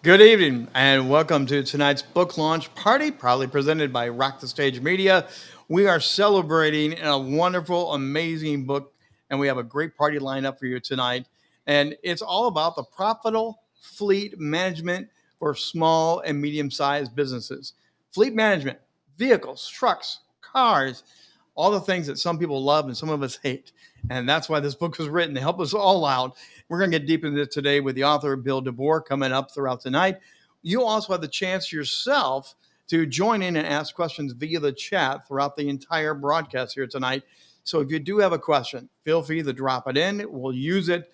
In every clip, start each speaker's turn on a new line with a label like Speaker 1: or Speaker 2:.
Speaker 1: Good evening, and welcome to tonight's book launch party, proudly presented by Rock the Stage Media. We are celebrating a wonderful, amazing book, and we have a great party lined up for you tonight. And it's all about the profitable fleet management for small and medium sized businesses. Fleet management, vehicles, trucks, cars, all the things that some people love and some of us hate. And that's why this book was written to help us all out. We're going to get deep into it today with the author, Bill Deboer, coming up throughout the night. You'll also have the chance yourself to join in and ask questions via the chat throughout the entire broadcast here tonight. So if you do have a question, feel free to drop it in. We'll use it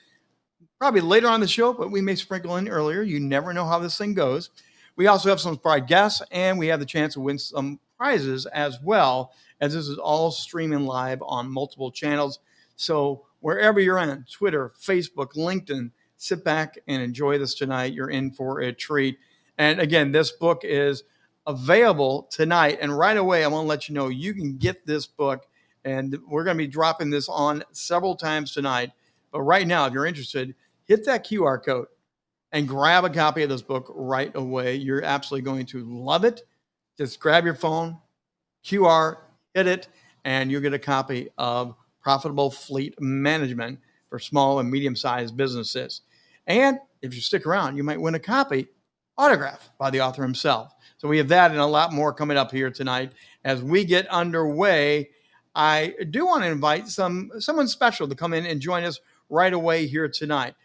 Speaker 1: probably later on the show, but we may sprinkle in earlier. You never know how this thing goes. We also have some surprise guests, and we have the chance to win some prizes as well, as this is all streaming live on multiple channels. So wherever you're on, Twitter, Facebook, LinkedIn, sit back and enjoy this tonight. You're in for a treat. And again, this book is available tonight. And right away, I want to let you know you can get this book. And we're going to be dropping this on several times tonight. But right now, if you're interested, hit that QR code and grab a copy of this book right away. You're absolutely going to love it. Just grab your phone, QR, hit it, and you'll get a copy of Profitable Fleet Management for small and medium-sized businesses. And if you stick around, you might win a copy autographed by the author himself. So we have that and a lot more coming up here tonight. As we get underway, I do want to invite someone special to come in and join us right away here tonight.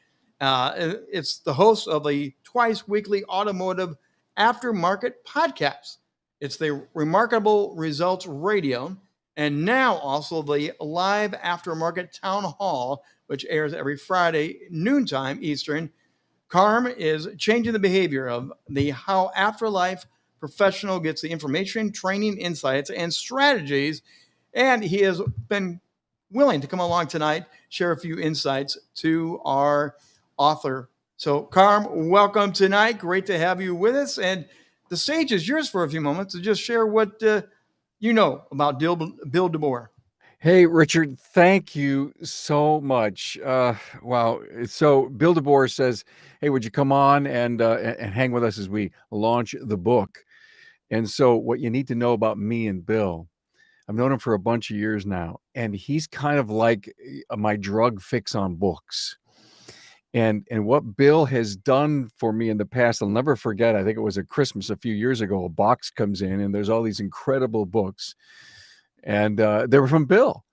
Speaker 1: It's the host of the twice weekly automotive aftermarket podcast. It's the Remarkable Results Radio, and now also the live aftermarket town hall, which airs every Friday, noontime Eastern. Carm is changing the behavior of the how afterlife professional gets the information, training, insights, and strategies. And he has been willing to come along tonight, share a few insights to our author. So, Carm, welcome tonight. Great to have you with us. And the stage is yours for a few moments to just share what you know about Bill Deboer.
Speaker 2: Hey, Richard, thank you so much. Wow. So Bill Deboer says, hey, would you come on and hang with us as we launch the book? And so what you need to know about me and Bill, I've known him for a bunch of years now, and he's kind of like my drug fix on books. And what Bill has done for me in the past, I'll never forget. I think it was at Christmas a few years ago. A box comes in, and there's all these incredible books, and they were from Bill.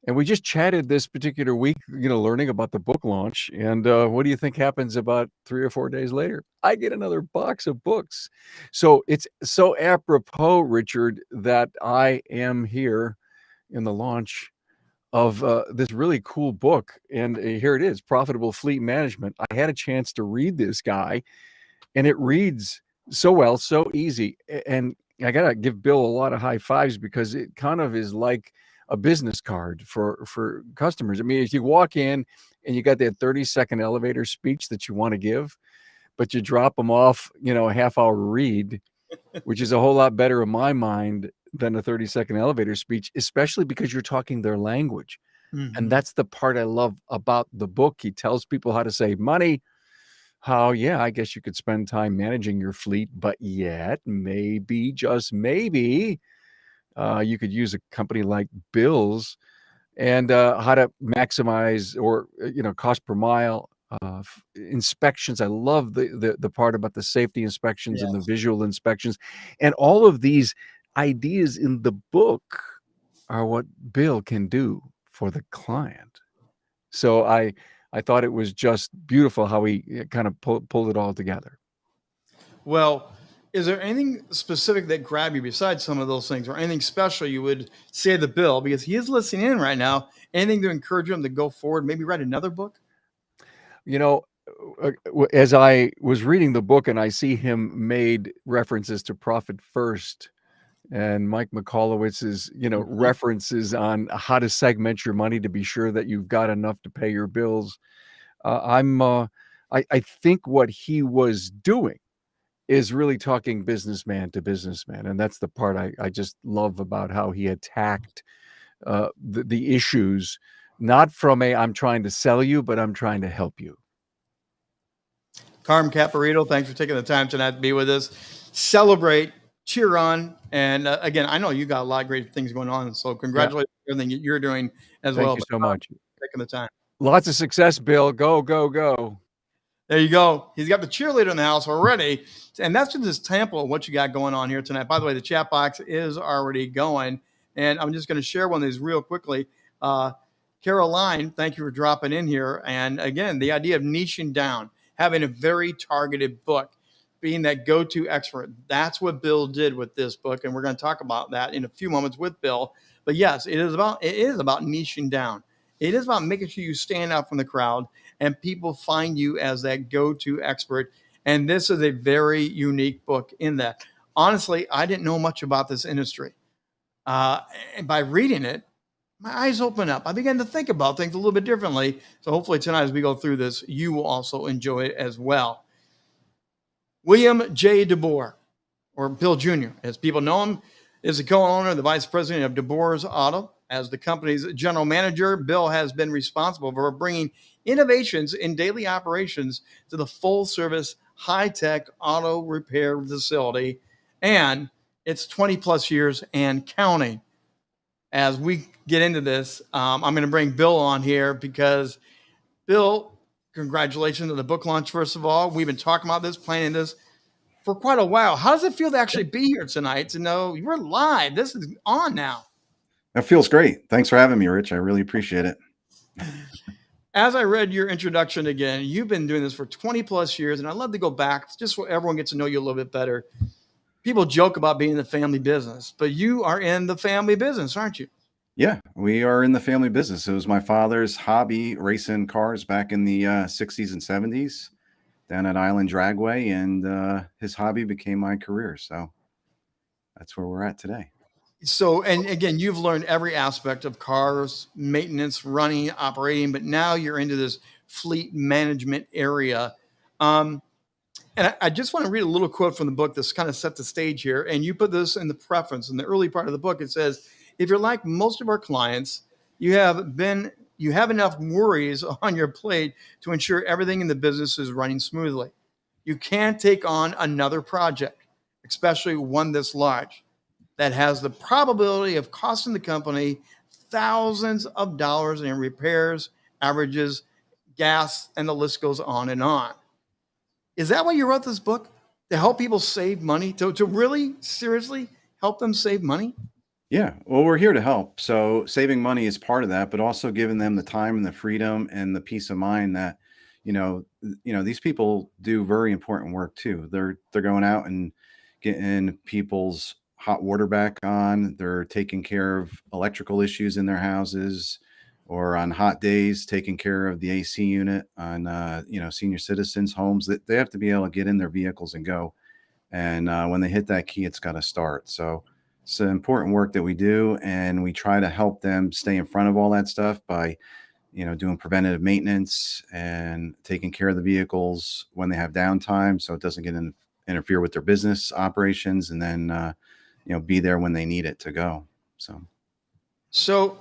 Speaker 2: And we just chatted this particular week, learning about the book launch. And what do you think happens about 3 or 4 days later? I get another box of books. So it's so apropos, Richard, that I am here in the launch of this really cool book. And here it is, Profitable Fleet Management. I had a chance to read this guy, and it reads so well, so easy. And I got to give Bill a lot of high fives, because it kind of is like a business card for customers. I mean, if you walk in and you got that 30-second elevator speech that you want to give, but you drop them off, a half-hour read, which is a whole lot better in my mind than a 30-second elevator speech, especially because you're talking their language. Mm-hmm. And that's the part I love about the book. He tells people how to save money, how, I guess you could spend time managing your fleet, but yet maybe, just maybe, you could use a company like Bill's, and how to maximize or cost per mile, inspections. I love the part about the safety inspections, yes, and the visual inspections, and all of these ideas in the book are what Bill can do for the client. So I thought it was just beautiful how he kind of pulled it all together.
Speaker 1: Well, is there anything specific that grabbed you besides some of those things, or anything special you would say to Bill, because he is listening in right now? Anything to encourage him to go forward, maybe write another book?
Speaker 2: As I was reading the book and I see him made references to Profit First and Mike McColowitz's, mm-hmm, references on how to segment your money to be sure that you've got enough to pay your bills. I think what he was doing is really talking businessman to businessman. And that's the part I just love about how he attacked the issues, not from I'm trying to sell you, but I'm trying to help you.
Speaker 1: Carm Caparito, thanks for taking the time tonight to be with us. Celebrate, cheer on, and again, I know you got a lot of great things going on, so
Speaker 2: Yeah.
Speaker 1: congratulations on everything you're doing as
Speaker 2: Thank
Speaker 1: well.
Speaker 2: you
Speaker 1: But
Speaker 2: so much.
Speaker 1: taking the time.
Speaker 2: Lots of success, Bill. Go, go, go.
Speaker 1: There you go. He's got the cheerleader in the house already. And that's just a sample of what you got going on here tonight. By the way, the chat box is already going. And I'm just going to share one of these real quickly. Uh, Caroline, thank you for dropping in here. And again, the idea of niching down, having a very targeted book, being that go to expert. That's what Bill did with this book. And we're going to talk about that in a few moments with Bill. But yes, it is about niching down. It is about making sure you stand out from the crowd and people find you as that go-to expert. And this is a very unique book in that. Honestly, I didn't know much about this industry. And by reading it, my eyes open up. I began to think about things a little bit differently. So hopefully tonight, as we go through this, you will also enjoy it as well. William J. Deboer, or Bill Jr., as people know him, is the co-owner, the vice president of Deboer's Auto. As the company's general manager, Bill has been responsible for bringing innovations in daily operations to the full-service, high-tech auto repair facility, and it's 20 plus years and counting. As we get into this, I'm going to bring Bill on here because, Bill, congratulations on the book launch, first of all. We've been talking about this, planning this for quite a while. How does it feel to actually be here tonight to know you're live? This is on now.
Speaker 3: That feels great. Thanks for having me, Rich. I really appreciate it.
Speaker 1: As I read your introduction again, you've been doing this for 20 plus years, and I'd love to go back just so everyone gets to know you a little bit better. People joke about being in the family business, but you are in the family business, aren't you?
Speaker 3: Yeah, we are in the family business. It was my father's hobby, racing cars back in the 60s and 70s down at Island Dragway, and his hobby became my career. So that's where we're at today.
Speaker 1: So, and again, you've learned every aspect of cars, maintenance, running, operating, but now you're into this fleet management area. And I just want to read a little quote from the book that's kind of set the stage here. And you put this in the preface in the early part of the book. It says, if you're like most of our clients, you have enough worries on your plate to ensure everything in the business is running smoothly. You can't take on another project, especially one this large, that has the probability of costing the company thousands of dollars in repairs, averages, gas, and the list goes on and on. Is that why you wrote this book? To help people save money? To really seriously help them save money?
Speaker 3: Yeah, well, we're here to help. So saving money is part of that, but also giving them the time and the freedom and the peace of mind that, these people do very important work too. They're going out and getting people's hot water back on. They're taking care of electrical issues in their houses, or on hot days, taking care of the AC unit on senior citizens' homes. That they have to be able to get in their vehicles and go. And when they hit that key, it's got to start. So it's important work that we do, and we try to help them stay in front of all that stuff by, doing preventative maintenance and taking care of the vehicles when they have downtime, so it doesn't interfere with their business operations, and then be there when they need it to go.
Speaker 1: So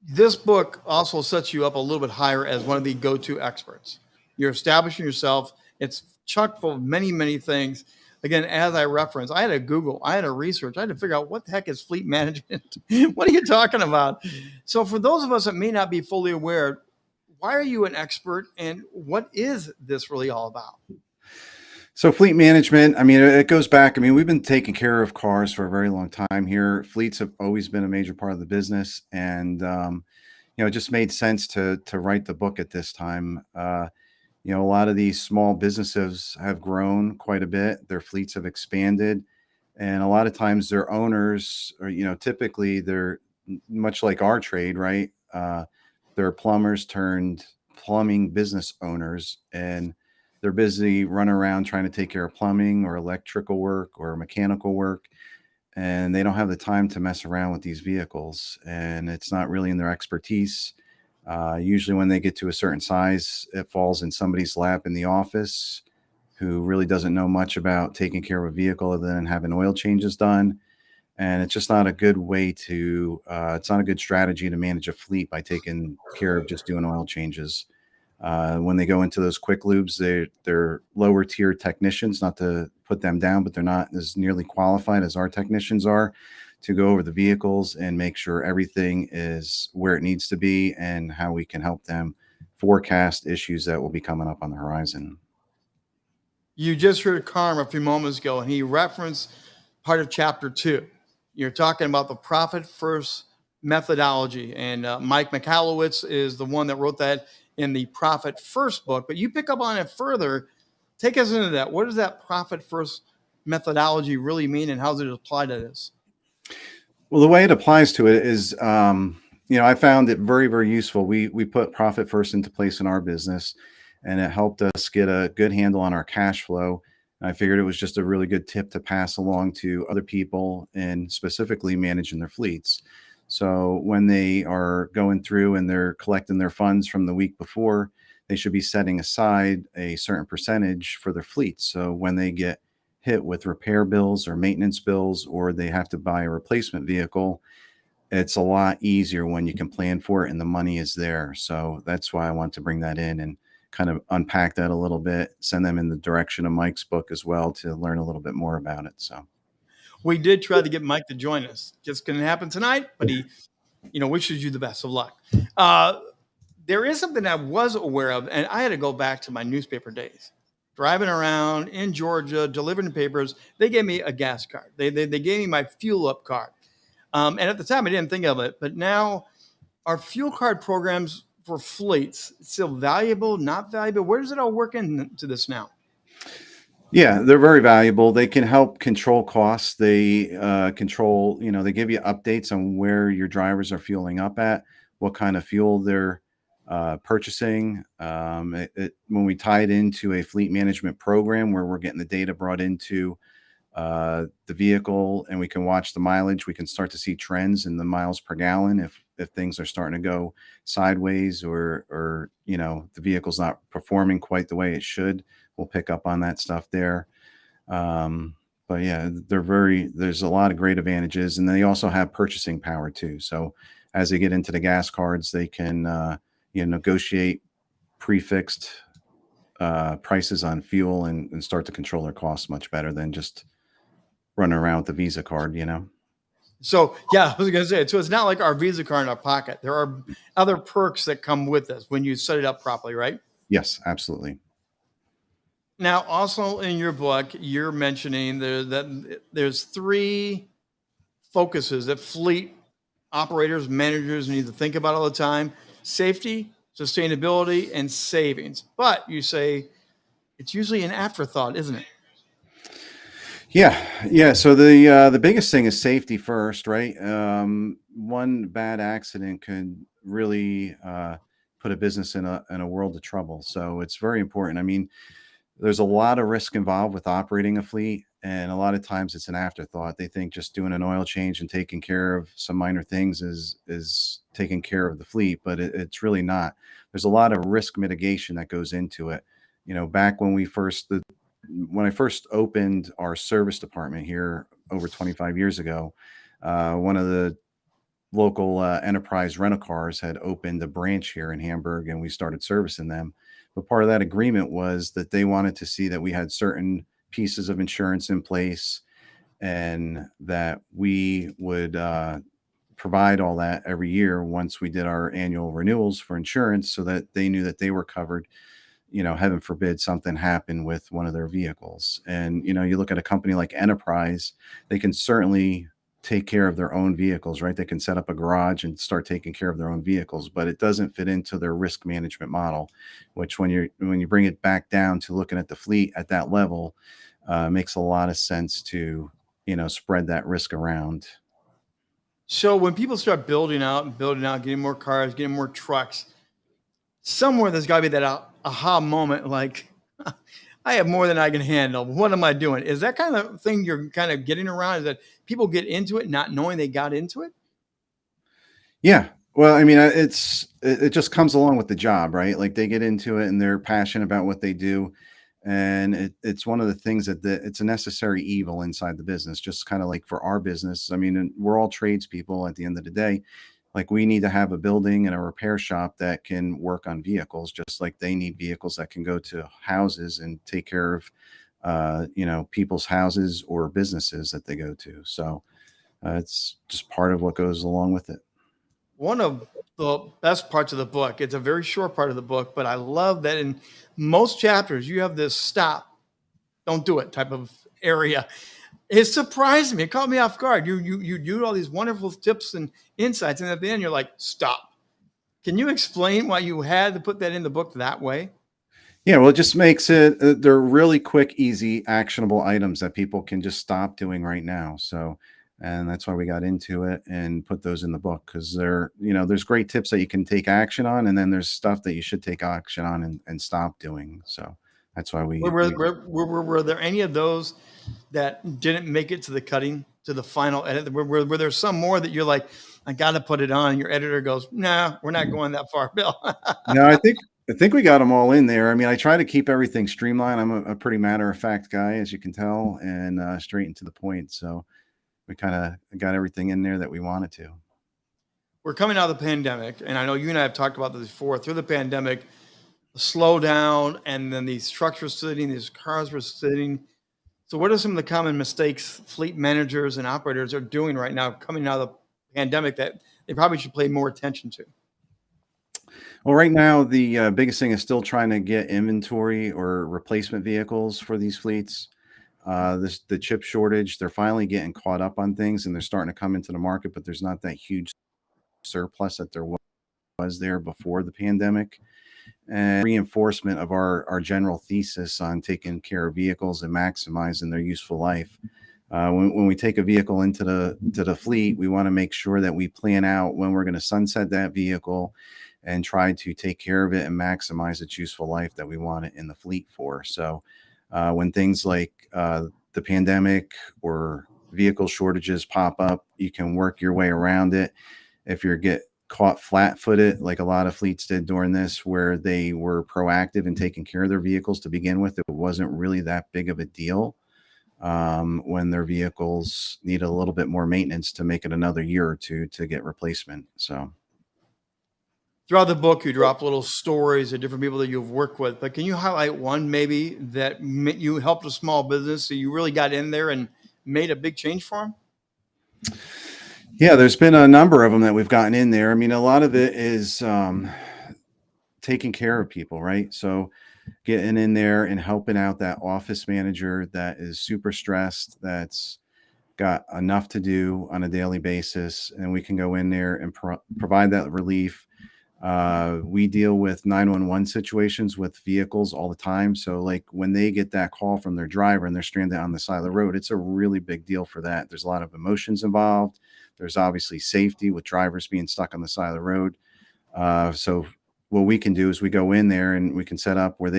Speaker 1: this book also sets you up a little bit higher as one of the go-to experts. You're establishing yourself. It's chock full of many, many things. Again, as I referenced, I had to Google, I had to research, I had to figure out what the heck is fleet management? What are you talking about? So for those of us that may not be fully aware, why are you an expert and what is this really all about?
Speaker 3: So fleet management, it goes back. We've been taking care of cars for a very long time here. Fleets have always been a major part of the business, and it just made sense to write the book at this time. A lot of these small businesses have grown quite a bit. Their fleets have expanded, and a lot of times their owners are, typically they're much like our trade, right? They're plumbers turned plumbing business owners, and they're busy running around trying to take care of plumbing or electrical work or mechanical work, and they don't have the time to mess around with these vehicles, and it's not really in their expertise. Usually when they get to a certain size, it falls in somebody's lap in the office who really doesn't know much about taking care of a vehicle other than having oil changes done. And it's just not a good way it's not a good strategy to manage a fleet by taking care of just doing oil changes. When they go into those quick lubes, they're lower tier technicians, not to put them down, but they're not as nearly qualified as our technicians are to go over the vehicles and make sure everything is where it needs to be and how we can help them forecast issues that will be coming up on the horizon.
Speaker 1: You just heard Carm a few moments ago, and he referenced part of chapter 2. You're talking about the profit first methodology, and Mike Michalowicz is the one that wrote that in the Profit First book. But you pick up on it further. Take us into that. What does that profit first methodology really mean, and how does it apply to this?
Speaker 3: Well, the way it applies to it is, I found it very, very useful. We put profit first into place in our business, and it helped us get a good handle on our cash flow. I figured it was just a really good tip to pass along to other people and specifically managing their fleets. So when they are going through and they're collecting their funds from the week before, they should be setting aside a certain percentage for their fleets. So when they get hit with repair bills or maintenance bills, or they have to buy a replacement vehicle, it's a lot easier when you can plan for it and the money is there. So that's why I want to bring that in and kind of unpack that a little bit, send them in the direction of Mike's book as well to learn a little bit more about it. So
Speaker 1: We did try to get Mike to join us. Just couldn't happen tonight, but he, wishes you the best of luck. There is something I was aware of, and I had to go back to my newspaper days. Driving around in Georgia, delivering papers, they gave me a gas card. They gave me my fuel up card. And at the time, I didn't think of it. But now, are fuel card programs for fleets still valuable, not valuable? Where does it all work into this now?
Speaker 3: yeah, they're very valuable. They can help control costs. They control, they give you updates on where your drivers are fueling up at, what kind of fuel they're purchasing. When we tie it into a fleet management program where we're getting the data brought into the vehicle and we can watch the mileage, we can start to see trends in the miles per gallon if things are starting to go sideways or the vehicle's not performing quite the way it should. We'll pick up on that stuff there. But yeah, there's a lot of great advantages, and they also have purchasing power too. So as they get into the gas cards, they can negotiate prefixed prices on fuel and start to control their costs much better than just running around with the Visa card,
Speaker 1: So, yeah, I was going to say, so it's not like our Visa card in our pocket. There are other perks that come with this when you set it up properly, right?
Speaker 3: Yes, absolutely.
Speaker 1: Now, also in your book, you're mentioning that there's 3 focuses that fleet operators, managers need to think about all the time: safety, sustainability, and savings. But you say it's usually an afterthought, isn't it?
Speaker 3: Yeah. So the biggest thing is safety first, right? One bad accident could really put a business in a world of trouble. So it's very important. I mean, there's a lot of risk involved with operating a fleet, and a lot of times it's an afterthought. They think just doing an oil change and taking care of some minor things is taking care of the fleet, but it's really not. There's a lot of risk mitigation that goes into it. Back when when I first opened our service department here over 25 years ago, one of the local enterprise rental cars had opened a branch here in Hamburg, and we started servicing them. But part of that agreement was that they wanted to see that we had certain pieces of insurance in place and that we would provide all that every year once we did our annual renewals for insurance, so that they knew that they were covered. Heaven forbid something happened with one of their vehicles. And, you look at a company like Enterprise, they can certainly take care of their own vehicles, right? They can set up a garage and start taking care of their own vehicles, but it doesn't fit into their risk management model, which when you bring it back down to looking at the fleet at that level, makes a lot of sense to, spread that risk around.
Speaker 1: So when people start building out, getting more cars, getting more trucks, somewhere there's got to be that aha moment, like, I have more than I can handle. What am I doing? Is that kind of thing you're kind of getting around? Is that people get into it not knowing they got into it?
Speaker 3: Yeah. Well, I mean, it just comes along with the job, right? Like they get into it and they're passionate about what they do. And it's one of the things that it's a necessary evil inside the business, just kind of like for our business. I mean, and we're all tradespeople at the end of the day. Like we need to have a building and a repair shop that can work on vehicles, just like they need vehicles that can go to houses and take care of, people's houses or businesses that they go to. So it's just part of what goes along with it.
Speaker 1: One of the best parts of the book, it's a very short part of the book, but I love that in most chapters you have this stop, don't do it type of area. It surprised me. It caught me off guard. You do all these wonderful tips and insights, and at the end you're like, stop. Can you explain why you had to put that in the book that way?
Speaker 3: Yeah, well, it just makes it, they're really quick, easy, actionable items that people can just stop doing right now. So, and that's why we got into it and put those in the book, because there's great tips that you can take action on, and then there's stuff that you should take action on and stop doing. So that's why
Speaker 1: Were there any of those that didn't make it to the cutting, to the final edit? Were there some more that you're like, I got to put it on? And your editor goes, nah, we're not going that far, Bill.
Speaker 3: No, I think we got them all in there. I mean, I try to keep everything streamlined. I'm a pretty matter of fact guy, as you can tell, and straight and to the point. So we kind of got everything in there that we wanted to.
Speaker 1: We're coming out of the pandemic, and I know you and I have talked about this before. Through the pandemic, the slowdown, and then these trucks were sitting, these cars were sitting. So, what are some of the common mistakes fleet managers and operators are doing right now, coming out of the pandemic, that they probably should pay more attention to?
Speaker 3: Well, right now, the biggest thing is still trying to get inventory or replacement vehicles for these fleets. The chip shortage, they're finally getting caught up on things, and they're starting to come into the market, but there's not that huge surplus that there was there before the pandemic. And reinforcement of our general thesis on taking care of vehicles and maximizing their useful life. When we take a vehicle into the fleet, we want to make sure that we plan out when we're going to sunset that vehicle and try to take care of it and maximize its useful life that we want it in the fleet for. So when things like the pandemic or vehicle shortages pop up, you can work your way around it. If you get caught flat-footed, like a lot of fleets did during this, where they were proactive in taking care of their vehicles to begin with, it wasn't really that big of a deal. When their vehicles need a little bit more maintenance to make it another year or two to get replacement. So
Speaker 1: Throughout the book, you drop little stories of different people that you've worked with, but can you highlight one maybe that you helped a small business, so you really got in there and made a big change for them?
Speaker 3: yeah, there's been a number of them that we've gotten in there. I mean, a lot of it is taking care of people, right? So getting in there and helping out that office manager that is super stressed, that's got enough to do on a daily basis, and we can go in there and provide that relief. We deal with 911 situations with vehicles all the time. So like when they get that call from their driver and they're stranded on the side of the road, it's a really big deal for that. There's a lot of emotions involved. There's obviously safety with drivers being stuck on the side of the road. So what we can do is we go in there and we can set up where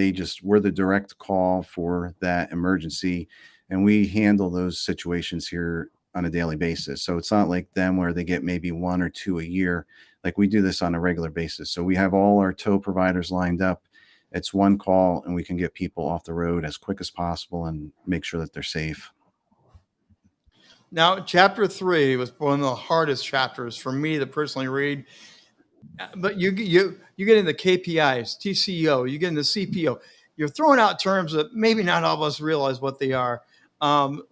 Speaker 3: we're the direct call for that emergency, and we handle those situations here on a daily basis. So it's not like them where they get maybe one or two a year. Like we do this on a regular basis. So we have all our tow providers lined up. It's one call, and we can get people off the road as quick as possible and make sure that they're safe.
Speaker 1: Now, chapter 3 was one of the hardest chapters for me to personally read. But you get into KPIs, TCO, you get into CPO. You're throwing out terms that maybe not all of us realize what they are,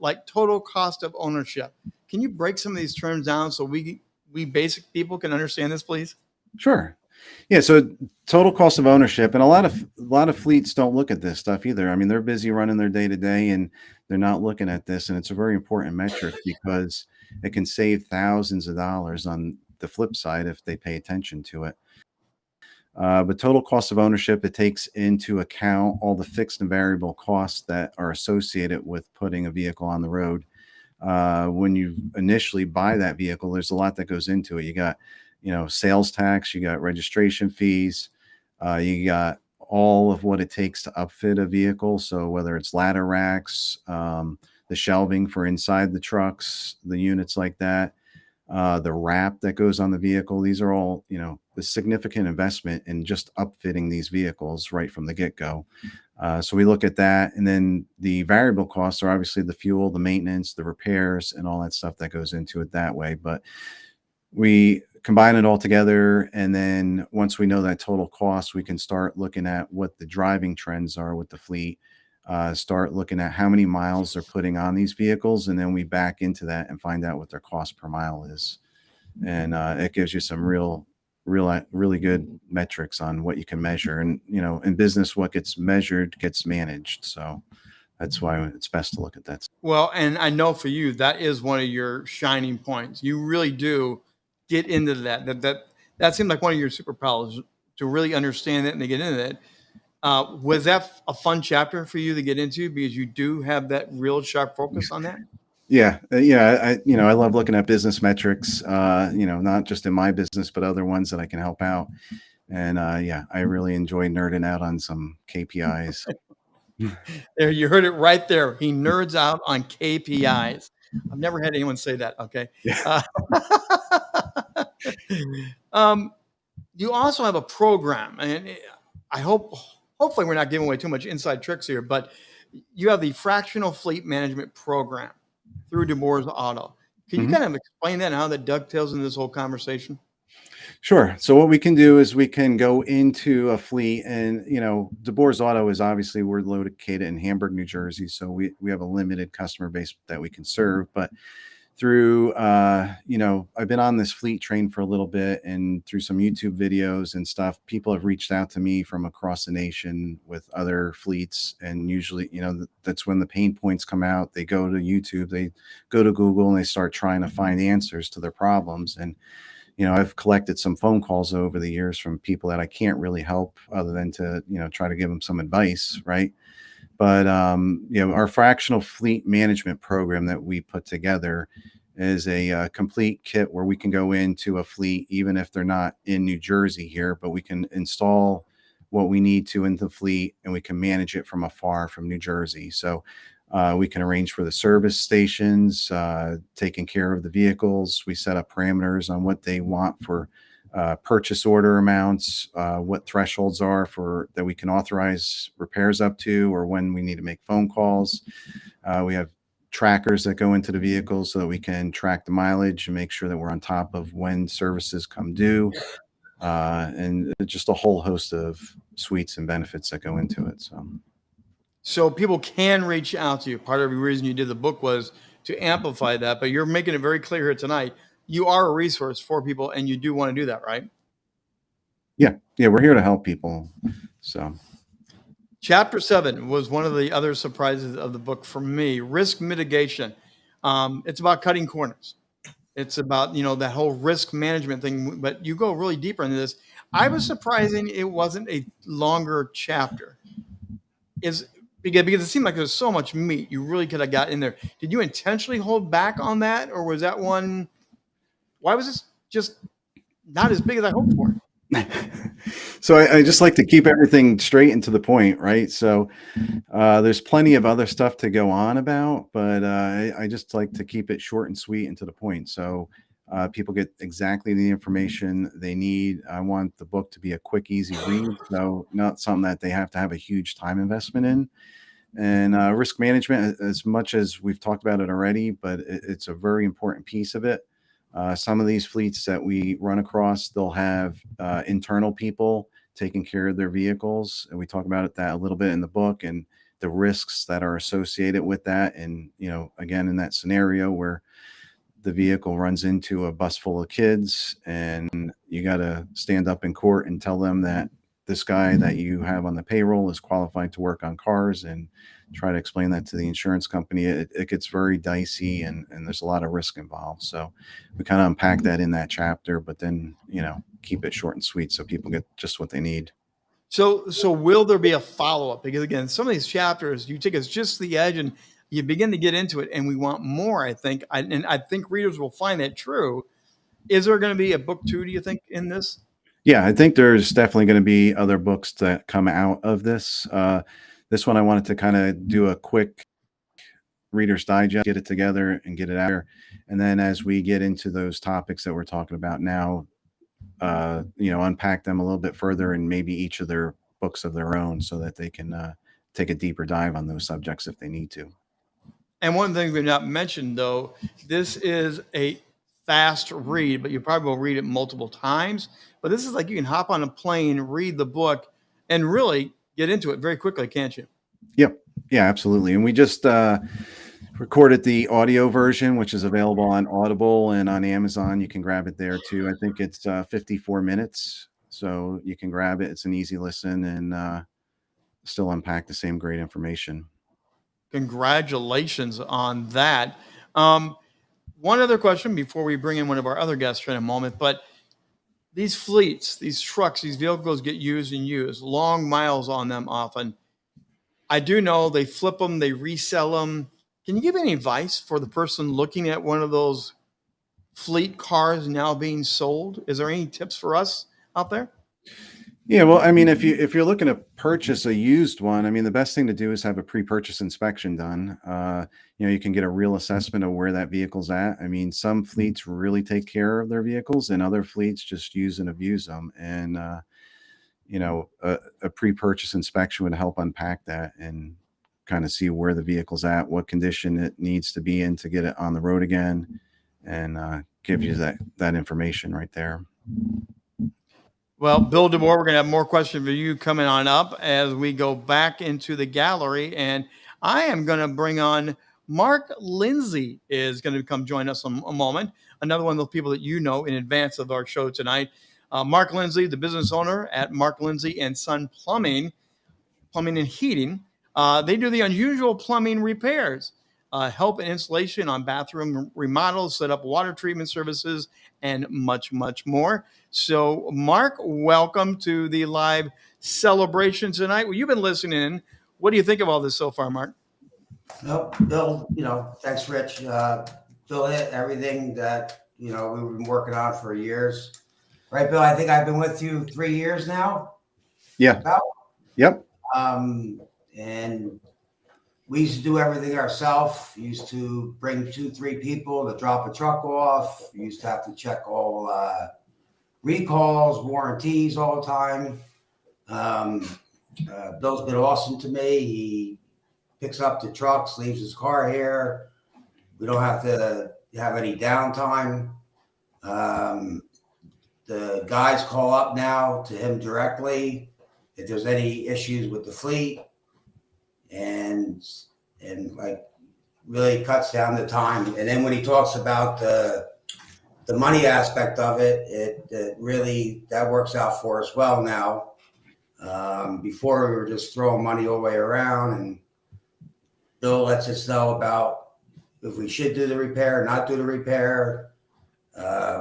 Speaker 1: like total cost of ownership. Can you break some of these terms down so we basic people can understand this, please?
Speaker 3: Sure. Yeah. So total cost of ownership, and a lot of fleets don't look at this stuff either. I mean, they're busy running their day to day, and they're not looking at this. And it's a very important metric because it can save thousands of dollars on the flip side if they pay attention to it. But total cost of ownership, it takes into account all the fixed and variable costs that are associated with putting a vehicle on the road. When you initially buy that vehicle, there's a lot that goes into it. You got, sales tax, you got registration fees, you got all of what it takes to upfit a vehicle. So whether it's ladder racks, the shelving for inside the trucks, the units like that, the wrap that goes on the vehicle, these are all, the significant investment in just upfitting these vehicles right from the get-go. So we look at that, and then the variable costs are obviously the fuel, the maintenance, the repairs, and all that stuff that goes into it that way. But we combine it all together, and then once we know that total cost, we can start looking at what the driving trends are with the fleet. Start looking at how many miles they're putting on these vehicles, and then we back into that and find out what their cost per mile is. And it gives you some really good metrics on what you can measure. And in business, what gets measured gets managed. So that's why it's best to look at that.
Speaker 1: Well, and I know for you, that is one of your shining points. You really do get into that. That seemed like one of your superpowers, to really understand it and to get into it. Was that a fun chapter for you to get into, because you do have that real sharp focus on that?
Speaker 3: Yeah, I love looking at business metrics. Not just in my business, but other ones that I can help out. And yeah, I really enjoy nerding out on some KPIs.
Speaker 1: There, you heard it right there. He nerds out on KPIs. I've never had anyone say that. Okay.
Speaker 3: Yeah.
Speaker 1: You also have a program, and hopefully we're not giving away too much inside tricks here, but you have the fractional fleet management program through Deboer's Auto. Can you kind of explain that and how that dovetails in this whole conversation?
Speaker 3: Sure. So what we can do is we can go into a fleet, and Deboer's Auto is obviously, we're located in Hamburg, New Jersey, so we have a limited customer base that we can serve. But through I've been on this fleet train for a little bit, and through some YouTube videos and stuff, people have reached out to me from across the nation with other fleets. And usually, that's when the pain points come out. They go to YouTube, they go to Google, and they start trying to find answers to their problems. And I've collected some phone calls over the years from people that I can't really help other than to, try to give them some advice. Right. But, our fractional fleet management program that we put together is a complete kit where we can go into a fleet, even if they're not in New Jersey here, but we can install what we need to into the fleet, and we can manage it from afar from New Jersey. So we can arrange for the service stations, taking care of the vehicles. We set up parameters on what they want for purchase order amounts, what thresholds are for that we can authorize repairs up to, or when we need to make phone calls. We have trackers that go into the vehicles so that we can track the mileage and make sure that we're on top of when services come due, and just a whole host of suites and benefits that go into it.
Speaker 1: So people can reach out to you. Part of the reason you did the book was to amplify that, but you're making it very clear here tonight. You are a resource for people, and you do want to do that, right?
Speaker 3: Yeah, we're here to help people. So
Speaker 1: Chapter 7 was one of the other surprises of the book for me. Risk mitigation. It's about cutting corners. It's about, that whole risk management thing, but you go really deeper into this. I was surprising it wasn't a longer chapter. Because it seemed like there's so much meat you really could have got in there. Did you intentionally hold back on that, or was that one? Why was this just not as big as I hoped for?
Speaker 3: So I just like to keep everything straight and to the point, right? So there's plenty of other stuff to go on about, but I just like to keep it short and sweet and to the point. So people get exactly the information they need. I want the book to be a quick, easy read, so not something that they have to have a huge time investment in. And risk management, as much as we've talked about it already, but it's a very important piece of it. Some of these fleets that we run across, they'll have internal people taking care of their vehicles. And we talk about that a little bit in the book, and the risks that are associated with that. And, again, in that scenario where the vehicle runs into a bus full of kids, and you got to stand up in court and tell them that this guy that you have on the payroll is qualified to work on cars, and try to explain that to the insurance company, it gets very dicey, and there's a lot of risk involved. So we kind of unpack that in that chapter, but then, keep it short and sweet so people get just what they need.
Speaker 1: So will there be a follow-up? Because again, some of these chapters, you take us just to the edge and you begin to get into it, and we want more, I think. And I think readers will find that true. Is there going to be a book 2, do you think, in this?
Speaker 3: Yeah, I think there's definitely going to be other books that come out of this. This one, I wanted to kind of do a quick Reader's Digest, get it together and get it out there. And then as we get into those topics that we're talking about now, unpack them a little bit further, and maybe each of their books of their own, so that they can take a deeper dive on those subjects if they need to.
Speaker 1: And one thing we've not mentioned, though, this is a fast read, but you probably will read it multiple times. But this is like you can hop on a plane, read the book, and really get into it very quickly, can't you?
Speaker 3: Yep. Yeah, absolutely. And we just recorded the audio version, which is available on Audible and on Amazon. You can grab it there too. I think it's 54 minutes. So you can grab it. It's an easy listen and still unpack the same great information.
Speaker 1: Congratulations on that. One other question before we bring in one of our other guests in a moment, but these fleets, these trucks, these vehicles get used and used, long miles on them often. I do know they flip them, they resell them. Can you give any advice for the person looking at one of those fleet cars now being sold? Is there any tips for us out there?
Speaker 3: Yeah, well, I mean, if you're looking to purchase a used one, I mean, the best thing to do is have a pre-purchase inspection done. You can get a real assessment of where that vehicle's at. I mean, some fleets really take care of their vehicles, and other fleets just use and abuse them. And a pre-purchase inspection would help unpack that and kind of see where the vehicle's at, what condition it needs to be in to get it on the road again, and give you that information right there.
Speaker 1: Well, Bill Deboer, we're going to have more questions for you coming on up as we go back into the gallery. And I am going to bring on Mark Lindsay is going to come join us in a moment. Another one of those people that you know in advance of our show tonight. Mark Lindsay, the business owner at Mark Lindsay and Son Plumbing and Heating. They do the unusual plumbing repairs, help and installation on bathroom remodels, set up water treatment services, and much, much more. So, Mark, welcome to the live celebration tonight. Well, you've been listening in. What do you think of all this so far, Mark?
Speaker 4: Well, Bill, thanks, Rich. Bill hit everything that, we've been working on for years. Right, Bill? I think I've been with you 3 years now.
Speaker 3: Yeah.
Speaker 4: About.
Speaker 3: Yep.
Speaker 4: And we used to do everything ourselves. Used to bring 2-3 people to drop a truck off. We used to have to check all recalls, warranties all the time. Bill's been awesome to me. He picks up the trucks, leaves his car here. We don't have to have any downtime. The guys call up now to him directly if there's any issues with the fleet, and like really cuts down the time. And then when he talks about the money aspect of it, it really, that works out for us well now. Before we were just throwing money all the way around, and Bill lets us know about if we should do the repair, not do the repair.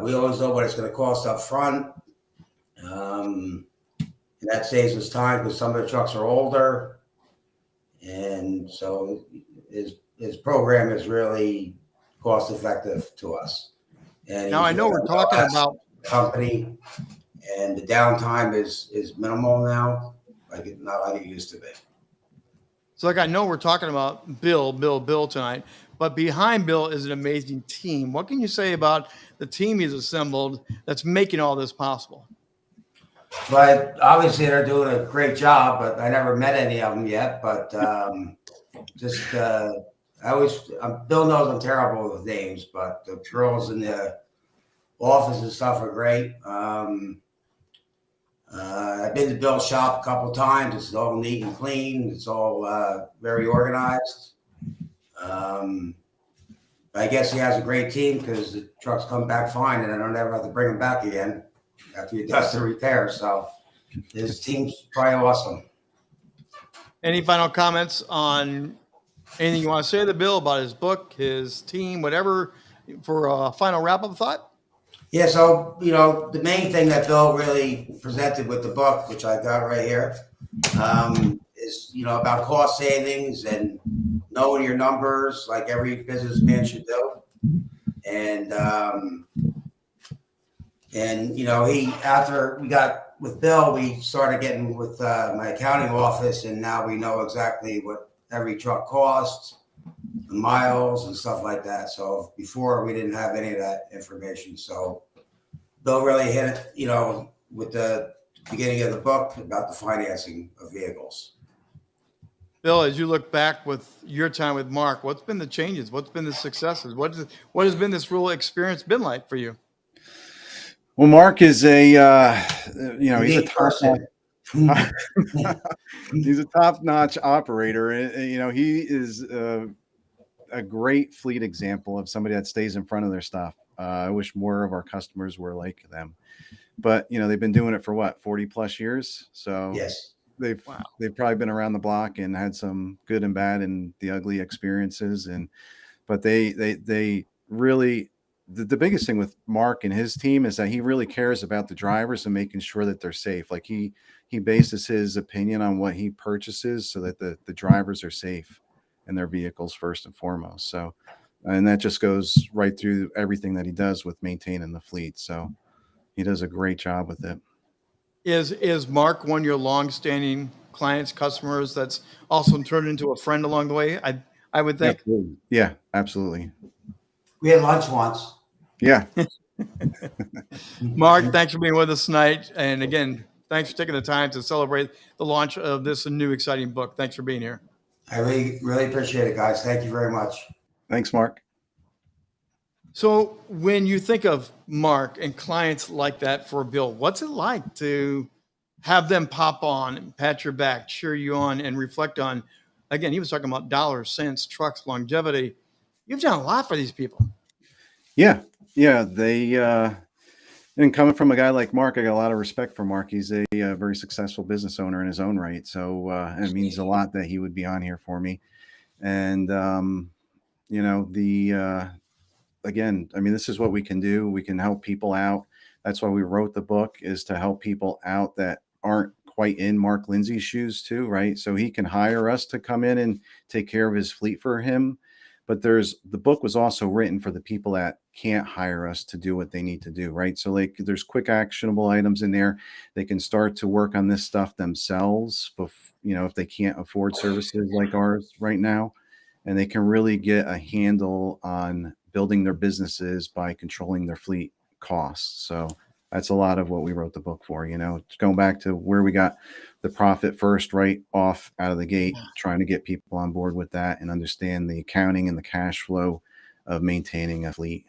Speaker 4: We always know what it's going to cost up front. And that saves us time because some of the trucks are older. And so his program is really cost effective to us. And
Speaker 1: now I know we're talking about
Speaker 4: company, and the downtime is minimal now, not like it used to be.
Speaker 1: So, like, I know we're talking about Bill tonight, but behind Bill is an amazing team. What can you say about the team he's assembled that's making all this possible?
Speaker 4: But obviously they're doing a great job, but I never met any of them yet. But Bill knows I'm terrible with names, but the girls in the office and stuff are great. I've been to Bill's shop a couple of times. It's all neat and clean. It's all very organized. I guess he has a great team because the trucks come back fine, and I don't ever have to bring them back again after he does the repair. So his team's probably awesome.
Speaker 1: Any final comments on anything you want to say to Bill about his book, his team, whatever, for a final wrap-up thought?
Speaker 4: Yeah, so, the main thing that Bill really presented with the book, which I got right here, is, about cost savings and knowing your numbers like every businessman should do. And after we got with Bill, we started getting with my accounting office, and now we know exactly what every truck costs, the miles and stuff like that. So before we didn't have any of that information. So Bill really hit it, with the beginning of the book about the financing of vehicles.
Speaker 1: Bill, as you look back with your time with Mark, what's been the changes? What's been the successes? What has been this real experience been like for you?
Speaker 3: Well, Mark is he's a
Speaker 4: Unique person.
Speaker 3: he's a top-notch operator. And, he is a great fleet example of somebody that stays in front of their stuff. I wish more of our customers were like them, but they've been doing it for what, 40 plus years. So
Speaker 4: Yes.
Speaker 3: they've
Speaker 1: Wow.
Speaker 3: they've probably been around the block and had some good and bad and the ugly experiences. But they really, the biggest thing with Mark and his team is that he really cares about the drivers and making sure that they're safe. Like he bases his opinion on what he purchases so that the drivers are safe in their vehicles first and foremost. So, and that just goes right through everything that he does with maintaining the fleet. So he does a great job with it.
Speaker 1: Is Mark one of your long-standing clients, customers that's also turned into a friend along the way? I would think.
Speaker 3: Absolutely. Yeah, absolutely.
Speaker 4: We had lunch once.
Speaker 3: Yeah.
Speaker 1: Mark, thanks for being with us tonight. And again, thanks for taking the time to celebrate the launch of this new exciting book. Thanks for being here.
Speaker 4: I really, really appreciate it, guys. Thank you very much.
Speaker 3: Thanks, Mark.
Speaker 1: So when you think of Mark and clients like that for Bill, what's it like to have them pop on and pat your back, cheer you on, and reflect on, again, he was talking about dollars, cents, trucks, longevity. You've done a lot for these people.
Speaker 3: Yeah. Yeah. And coming from a guy like Mark, I got a lot of respect for Mark. He's a very successful business owner in his own right. So it means a lot that he would be on here for me. And, again, I mean, this is what we can do. We can help people out. That's why we wrote the book, is to help people out that aren't quite in Mark Lindsay's shoes too, right? So he can hire us to come in and take care of his fleet for him. But the book was also written for the people that can't hire us to do what they need to do, right? So like there's quick actionable items in there. They can start to work on this stuff themselves, if they can't afford services like ours right now. And they can really get a handle on building their businesses by controlling their fleet costs. So that's a lot of what we wrote the book for, going back to where we got the profit first, right off out of the gate, trying to get people on board with that and understand the accounting and the cash flow of maintaining a fleet.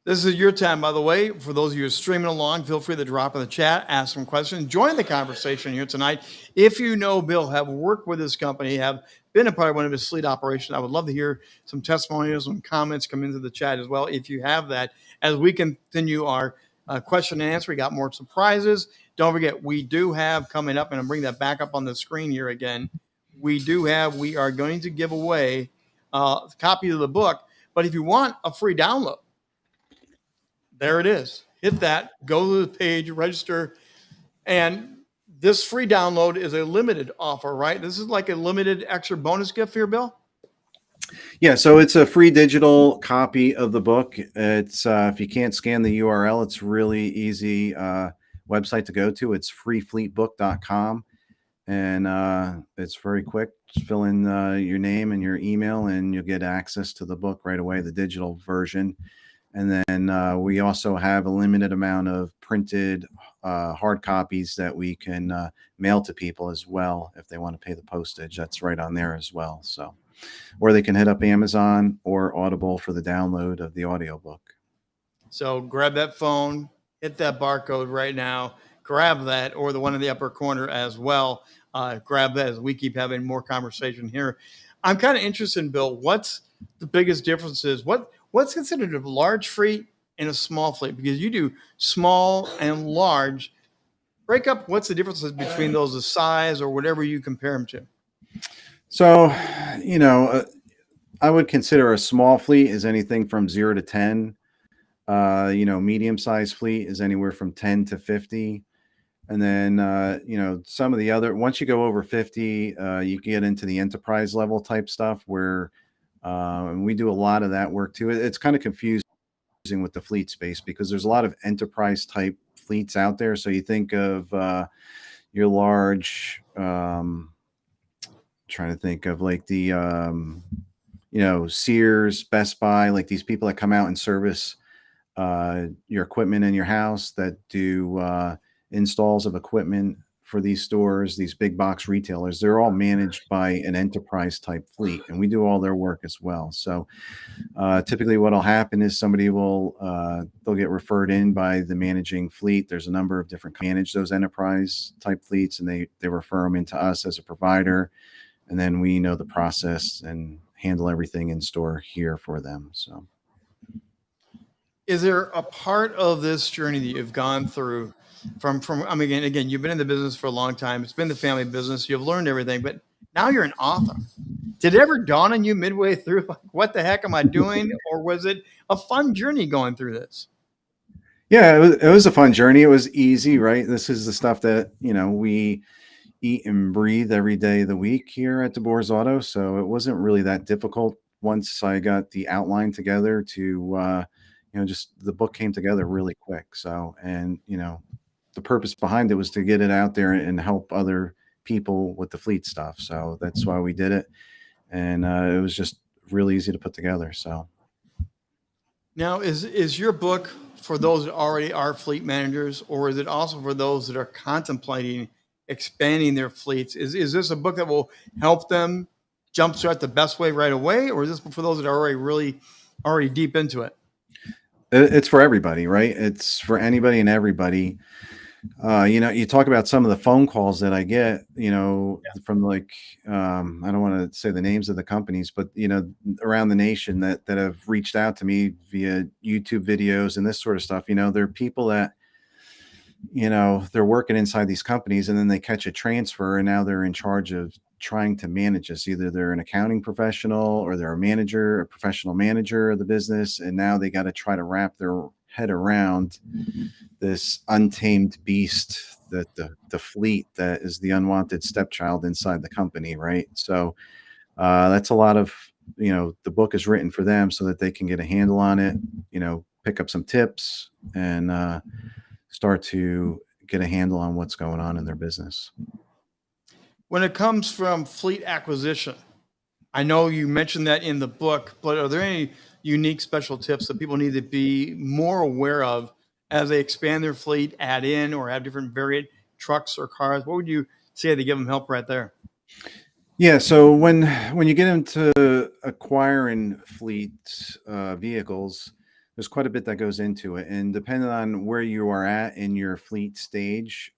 Speaker 1: This is your time, by the way. For those of you who are streaming along, feel free to drop in the chat, ask some questions, join the conversation here tonight. If you know Bill, have worked with his company, have been a part of one of his fleet operations, I would love to hear some testimonials and comments come into the chat as well. If you have that, as we continue our question and answer, we got more surprises. Don't forget, we do have coming up, and I'll bring that back up on the screen here again. We are going to give away a copy of the book, but if you want a free download, there it is. Hit that, go to the page, register. And this free download is a limited offer, right? This is like a limited extra bonus gift here, Bill?
Speaker 3: Yeah, so it's a free digital copy of the book. It's if you can't scan the URL, it's really easy website to go to. It's freefleetbook.com. And it's very quick. Just fill in your name and your email, and you'll get access to the book right away, the digital version. And then we also have a limited amount of printed hard copies that we can mail to people as well if they want to pay the postage. That's right on there as well. So, or they can hit up Amazon or Audible for the download of the audiobook.
Speaker 1: So grab that phone, hit that barcode right now, grab that, or the one in the upper corner as well. Grab that as we keep having more conversation here. I'm kind of interested in, Bill, what's the biggest differences? What's considered a large fleet and a small fleet? Because you do small and large. Break up what's the differences between those, the size or whatever you compare them to.
Speaker 3: So, I would consider a small fleet is anything from 0 to 10. Medium-sized fleet is anywhere from 10 to 50. And then, some of the other, once you go over 50, you get into the enterprise level type stuff where and we do a lot of that work too. It's kind of confusing with the fleet space because there's a lot of enterprise type fleets out there. So you think of your large, trying to think of like the, Sears, Best Buy, like these people that come out and service your equipment in your house that do installs of equipment for these stores, these big box retailers, they're all managed by an enterprise type fleet, and we do all their work as well. So typically what'll happen is somebody will they'll get referred in by the managing fleet. There's a number of different manage those enterprise type fleets, and they refer them into us as a provider, and then we know the process and handle everything in store here for them. So
Speaker 1: is there a part of this journey that you've gone through from I mean, again, you've been in the business for a long time. It's been the family business. You've learned everything, but now you're an author. Did it ever dawn on you midway through, like, what the heck am I doing? Or was it a fun journey going through this?
Speaker 3: yeah, it was a fun journey. It was easy, right? This is the stuff that, we eat and breathe every day of the week here at Deboer's Auto. So it wasn't really that difficult once I got the outline together to, just the book came together really quick. So, and, the purpose behind it was to get it out there and help other people with the fleet stuff. So that's why we did it. And it was just really easy to put together. So
Speaker 1: Now, is your book for those that already are fleet managers, or is it also for those that are contemplating expanding their fleets? Is this a book that will help them jumpstart the best way right away, or is this for those that are already deep into it?
Speaker 3: it's for everybody, right? It's for anybody and everybody. You talk about some of the phone calls that I get, from like, I don't want to say the names of the companies, but, around the nation that have reached out to me via YouTube videos and this sort of stuff. There are people that, they're working inside these companies and then they catch a transfer and now they're in charge of trying to manage this. Either they're an accounting professional or they're a professional manager of the business. And now they got to try to wrap their head around this untamed beast, that the fleet that is the unwanted stepchild inside the company, right? So that's a lot of, the book is written for them so that they can get a handle on it, pick up some tips and start to get a handle on what's going on in their business.
Speaker 1: When it comes from fleet acquisition, I know you mentioned that in the book, but are there any unique special tips that people need to be more aware of as they expand their fleet, add in or have different varied trucks or cars? What would you say to give them help right there?
Speaker 3: Yeah, so when you get into acquiring fleet vehicles, there's quite a bit that goes into it, and depending on where you are at in your fleet stage,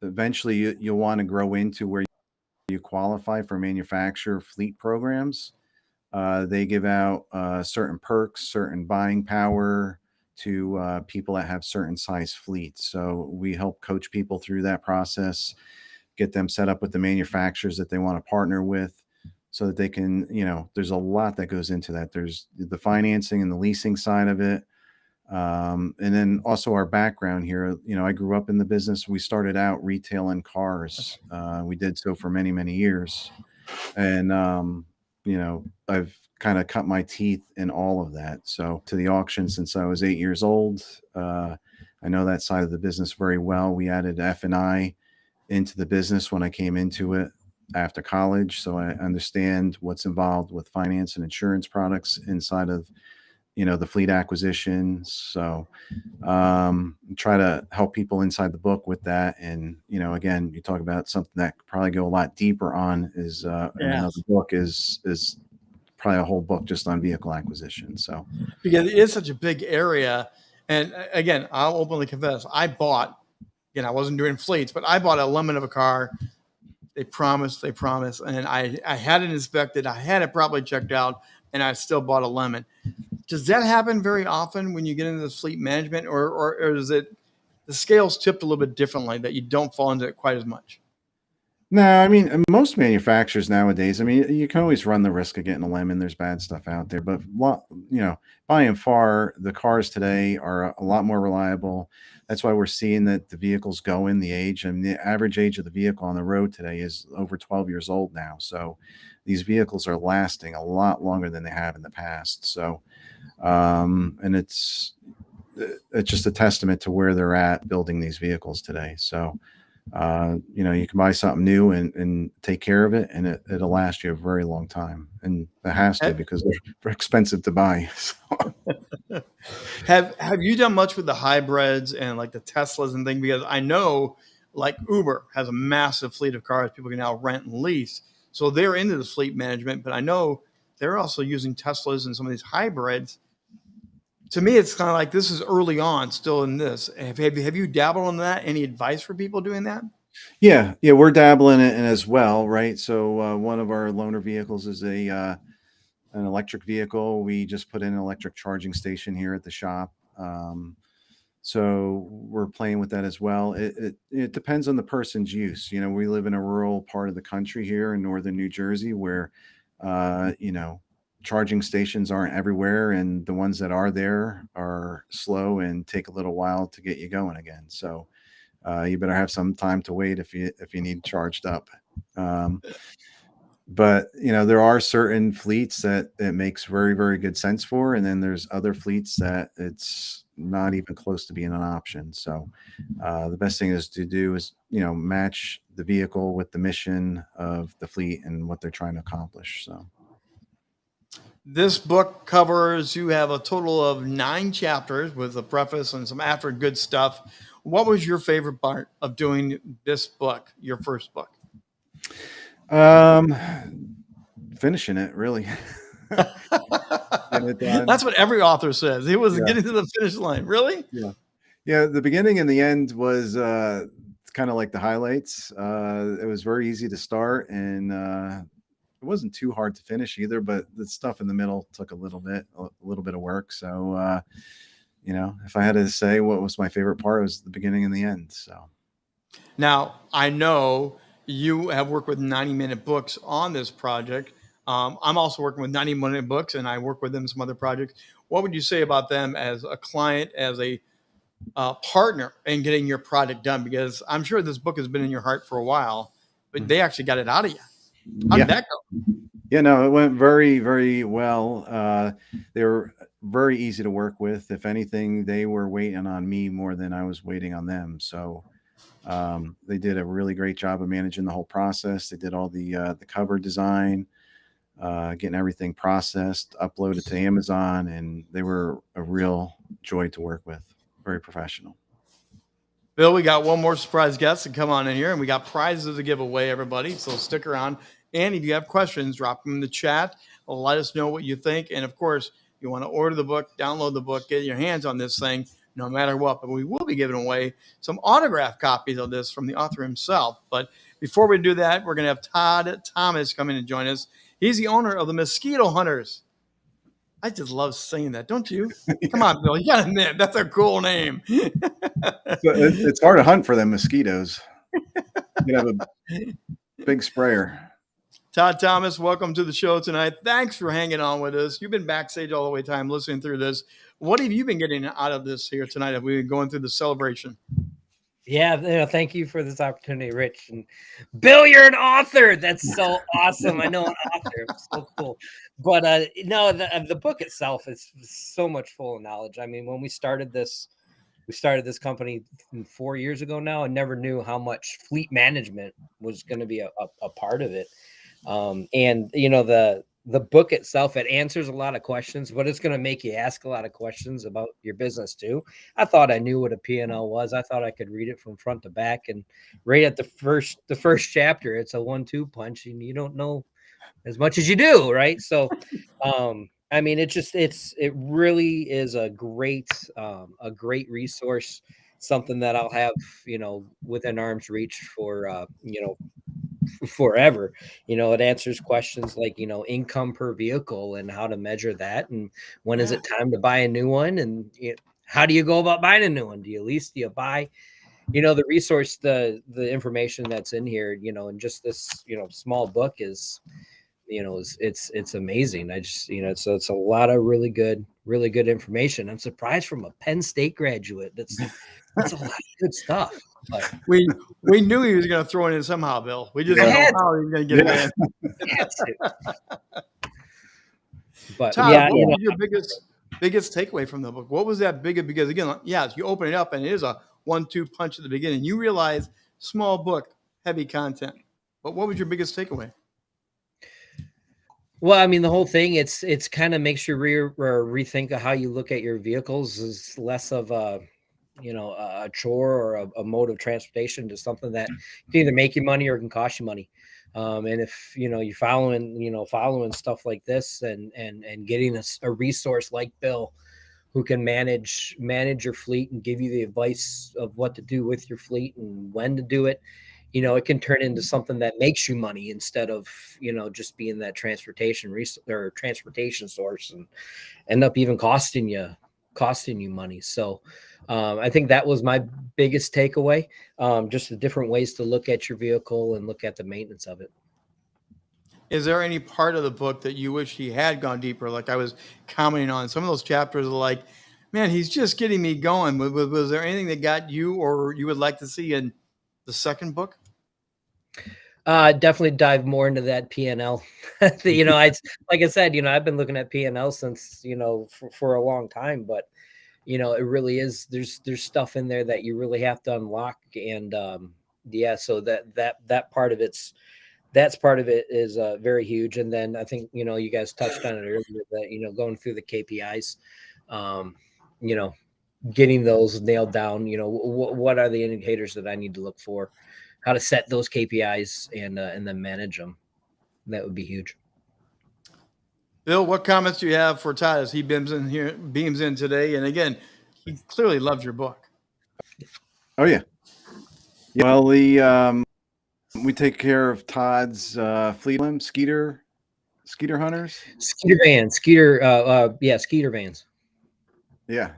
Speaker 3: eventually you'll want to grow into where you qualify for manufacturer fleet programs. They give out certain perks, certain buying power to people that have certain size fleets. So we help coach people through that process, get them set up with the manufacturers that they want to partner with so that they can, there's a lot that goes into that. There's the financing and the leasing side of it. And then also our background here, I grew up in the business. We started out retailing cars. We did so for many, many years. And, I've kind of cut my teeth in all of that. So to the auction since I was 8 years old, I know that side of the business very well. We added F&I into the business when I came into it after college. So I understand what's involved with finance and insurance products inside of, the fleet acquisitions. So try to help people inside the book with that. And, again, you talk about something that could probably go a lot deeper on is another book is probably a whole book just on vehicle acquisition. So
Speaker 1: because it is such a big area. And again, I'll openly confess, I wasn't doing fleets, but I bought a lemon of a car. They promised, and I had it inspected. I had it probably checked out, and I still bought a lemon. Does that happen very often when you get into the fleet management, or is it the scales tipped a little bit differently that you don't fall into it quite as much?
Speaker 3: No, I mean, most manufacturers nowadays, I mean, you can always run the risk of getting a lemon. There's bad stuff out there, but by and far, the cars today are a lot more reliable. That's why we're seeing that the vehicles go in the age, and the average age of the vehicle on the road today is over 12 years old now. So these vehicles are lasting a lot longer than they have in the past. So, and it's just a testament to where they're at building these vehicles today. So, you can buy something new and take care of it, and it'll last you a very long time. And it has to, because they're expensive to buy. So.
Speaker 1: Have you done much with the hybrids and like the Teslas and things? Because I know like Uber has a massive fleet of cars people can now rent and lease. So they're into the fleet management, but I know they're also using Teslas and some of these hybrids. To me, it's kind of like this is early on still in this. Have you dabbled in that? Any advice for people doing that?
Speaker 3: Yeah, yeah, we're dabbling in it as well, right? So one of our loaner vehicles is an electric vehicle. We just put in an electric charging station here at the shop. So we're playing with that as well. It depends on the person's use. You know, we live in a rural part of the country here in northern New Jersey where, you know, charging stations aren't everywhere, and the ones that are there are slow and take a little while to get you going again. So you better have some time to wait if you need charged up. But you know, there are certain fleets that it makes very, very good sense for, and then there's other fleets that it's not even close to being an option. So the best thing is to do is, you know, match the vehicle with the mission of the fleet and what they're trying to accomplish. So
Speaker 1: This book covers, you have a total of 9 chapters with a preface and some after good stuff. What was your favorite part of doing this book, your first book?
Speaker 3: Finishing it, really. Getting it done.
Speaker 1: That's what every author says. It was
Speaker 3: Yeah.
Speaker 1: getting to the finish line. Really?
Speaker 3: Yeah, the beginning and the end was kind of like the highlights. It was very easy to start, and it wasn't too hard to finish either, but the stuff in the middle took a little bit of work. So you know, if I had to say what was my favorite part, it was the beginning and the end. So
Speaker 1: Now, I know you have worked with 90-minute books on this project. I'm also working with 90-minute books, and I work with them in some other projects. What would you say about them as a client, as a partner in getting your project done? Because I'm sure this book has been in your heart for a while, but they actually got it out of you. How did that go?
Speaker 3: Yeah, no, it went very, very well. They were very easy to work with. If anything, they were waiting on me more than I was waiting on them. So they did a really great job of managing the whole process. They did all the cover design, getting everything processed, uploaded to Amazon, and they were a real joy to work with. Very professional.
Speaker 1: Bill, we got one more surprise guest to come on in here, and we got prizes to give away, everybody. So stick around. And if you have questions, drop them in the chat. Let us know what you think. And of course, you want to order the book, download the book, get your hands on this thing, no matter what. But we will be giving away some autographed copies of this from the author himself. But before we do that, we're going to have Todd Thomas come in and join us. He's the owner of the Mosquito Hunters. I just love saying that, don't you? Come on, Bill. You got to admit, that's a cool name.
Speaker 3: It's hard to hunt for them mosquitoes. You have a big sprayer.
Speaker 1: Todd Thomas, welcome to the show tonight. Thanks for hanging on with us. You've been backstage all the way time listening through this. What have you been getting out of this here tonight? Have we been going through the celebration?
Speaker 5: Yeah, thank you for this opportunity, Rich. And Bill, you're an author. That's so awesome. I know an author. It's so cool. But no, the book itself is so much full of knowledge. I mean, when we started this company 4 years ago now, I never knew how much fleet management was going to be a part of it. And you know, the book itself, it answers a lot of questions, but it's going to make you ask a lot of questions about your business too. I thought I knew what a P&L was. I thought I could read it from front to back, and right at the first chapter, it's a 1-2 punch, and you don't know as much as you do, right? So, I mean, it really is a great resource, something that I'll have, you know, within arm's reach for, you know, forever. You know, it answers questions like, you know, income per vehicle and how to measure that, and when is it time to buy a new one, and how do you go about buying a new one? Do you lease? Do you buy? You know, the resource, the information that's in here, you know, and just this, you know, small book is, you know, it's amazing. I just, you know, so it's a lot of really good information. I'm surprised from a Penn State graduate. That's a lot of good stuff. But
Speaker 1: We knew he was going to throw it in somehow, Bill. We just don't know how he was going to get it in.
Speaker 5: But
Speaker 1: Todd,
Speaker 5: yeah,
Speaker 1: what was your biggest takeaway from the book? What was that big? Because again, yes, you open it up and it is a 1-2 punch at the beginning. You realize small book, heavy content. But what was your biggest takeaway?
Speaker 5: well, I mean, the whole thing, it's kind of makes you rethink of how you look at your vehicles. Is less of a a chore or a mode of transportation to something that can either make you money or can cost you money. And if you're following stuff like this and getting a resource like Bill, who can manage your fleet and give you the advice of what to do with your fleet and when to do it, it can turn into something that makes you money instead of just being that transportation source and end up even costing you money. So I think that was my biggest takeaway, just the different ways to look at your vehicle and look at the maintenance of it.
Speaker 1: Is there any part of the book that you wish he had gone deeper? Like I was commenting on, some of those chapters are like, man, he's just getting me going. Was there anything that got you or you would like to see in the second book?
Speaker 5: Definitely dive more into that P&L. Like I said, I've been looking at P&L since, for a long time, but it really is, there's stuff in there that you really have to unlock. And so that part of it is very huge. And then I think, you guys touched on it earlier that, going through the KPIs, getting those nailed down, what are the indicators that I need to look for, how to set those KPIs and then manage them. That would be huge.
Speaker 1: Bill, what comments do you have for Todd as he beams in today? And again, he clearly loves your book.
Speaker 3: Oh yeah. Well, we take care of Todd's fleet, Skeeter hunters,
Speaker 5: Skeeter vans.
Speaker 3: Yeah,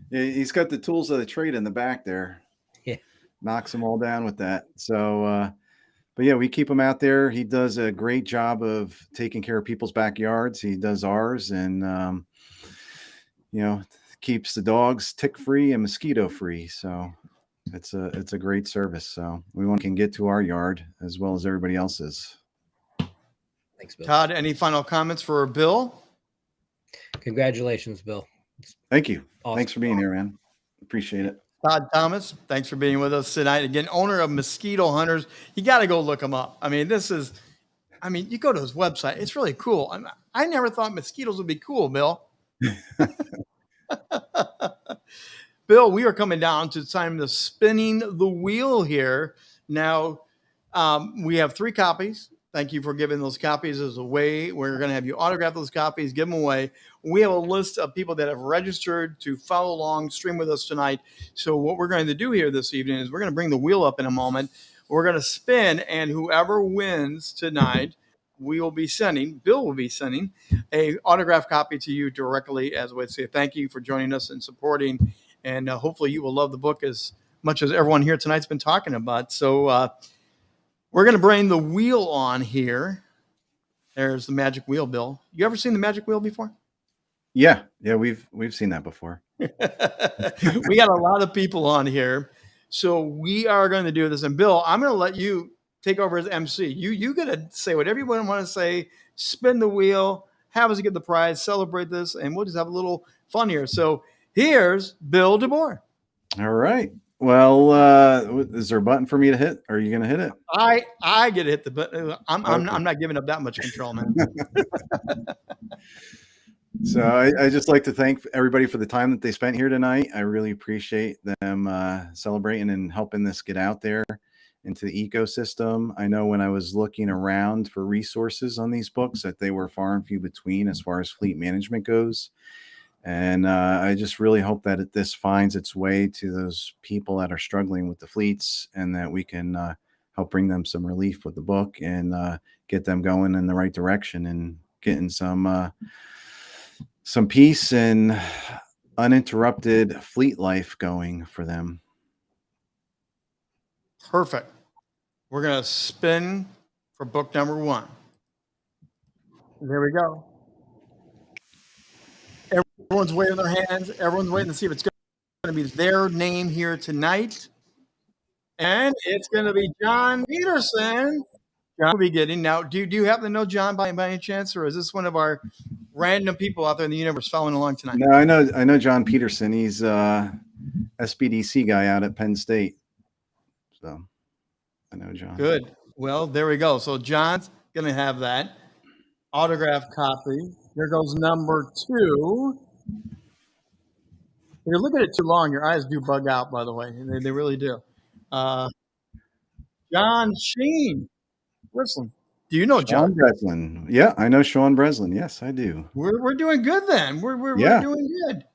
Speaker 3: he's got the tools of the trade in the back there.
Speaker 5: Yeah,
Speaker 3: knocks them all down with that. So, but yeah, we keep him out there. He does a great job of taking care of people's backyards. He does ours, and keeps the dogs tick free and mosquito free. So it's a great service. So we want to get to our yard as well as everybody else's.
Speaker 5: Thanks, Bill.
Speaker 1: Todd, any final comments for Bill?
Speaker 5: Congratulations, Bill.
Speaker 3: Thank you.
Speaker 5: Awesome.
Speaker 3: Thanks for being here, man. Appreciate it.
Speaker 1: Todd Thomas, thanks for being with us tonight. Again, owner of Mosquito Hunters. You got to go look him up. I mean, you go to his website. It's really cool. I never thought mosquitoes would be cool, Bill. Bill, we are coming down to time to spinning the wheel here. Now, we have 3 copies. Thank you for giving those copies as a way. We're going to have you autograph those copies, give them away. We have a list of people that have registered to follow along, stream with us tonight. So what we're going to do here this evening is we're going to bring the wheel up in a moment. We're going to spin, and whoever wins tonight, Bill will be sending a autograph copy to you directly as a way to say thank you for joining us and supporting. And hopefully you will love the book as much as everyone here tonight's been talking about. So, we're going to bring the wheel on here. There's the magic wheel, Bill. You ever seen the magic wheel before?
Speaker 3: Yeah, we've seen that before.
Speaker 1: We got a lot of people on here. So we are going to do this. And Bill, I'm going to let you take over as MC. You got to say whatever you want to say, spin the wheel, have us get the prize, celebrate this, and we'll just have a little fun here. So here's Bill Deboer.
Speaker 3: All right. Well, is there a button for me to hit? Are you going to hit it?
Speaker 1: I get to hit the button. I'm not giving up that much control, man.
Speaker 3: So I just like to thank everybody for the time that they spent here tonight. I really appreciate them celebrating and helping this get out there into the ecosystem. I know when I was looking around for resources on these books that they were far and few between as far as fleet management goes. And I just really hope that this finds its way to those people that are struggling with the fleets, and that we can help bring them some relief with the book and get them going in the right direction and getting some peace and uninterrupted fleet life going for them.
Speaker 1: Perfect. We're going to spin for book number 1. There we go. Everyone's waving their hands. Everyone's waiting to see if it's going to be their name here tonight. And it's going to be John Peterson. John will be getting. Now, do you happen to know John by any chance, or is this one of our random people out there in the universe following along tonight?
Speaker 3: No, I know John Peterson. He's SBDC guy out at Penn State. So I know John.
Speaker 1: Good. Well, there we go. So John's going to have that autograph copy. Here goes number 2. you look at it too long, your eyes do bug out, by the way. They really do. John Sheen. Listen, do you know
Speaker 3: Sean
Speaker 1: John?
Speaker 3: Breslin. Yeah, I know Sean Breslin. Yes, I do.
Speaker 1: We're doing good then. We're
Speaker 3: Yeah.
Speaker 1: doing good.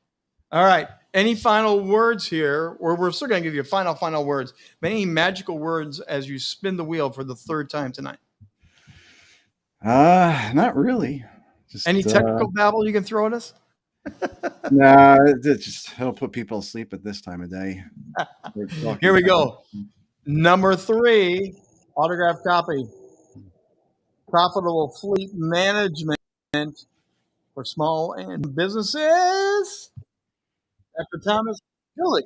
Speaker 1: All right. Any final words here? Or we're still going to give you final words. Any magical words as you spin the wheel for the third time tonight?
Speaker 3: Not really. Just
Speaker 1: Any technical babble you can throw at us?
Speaker 3: nah, it'll put people asleep at this time of day.
Speaker 1: Here we go. Number 3, autograph copy. Profitable fleet management for small and businesses. Dr. Thomas Gillick.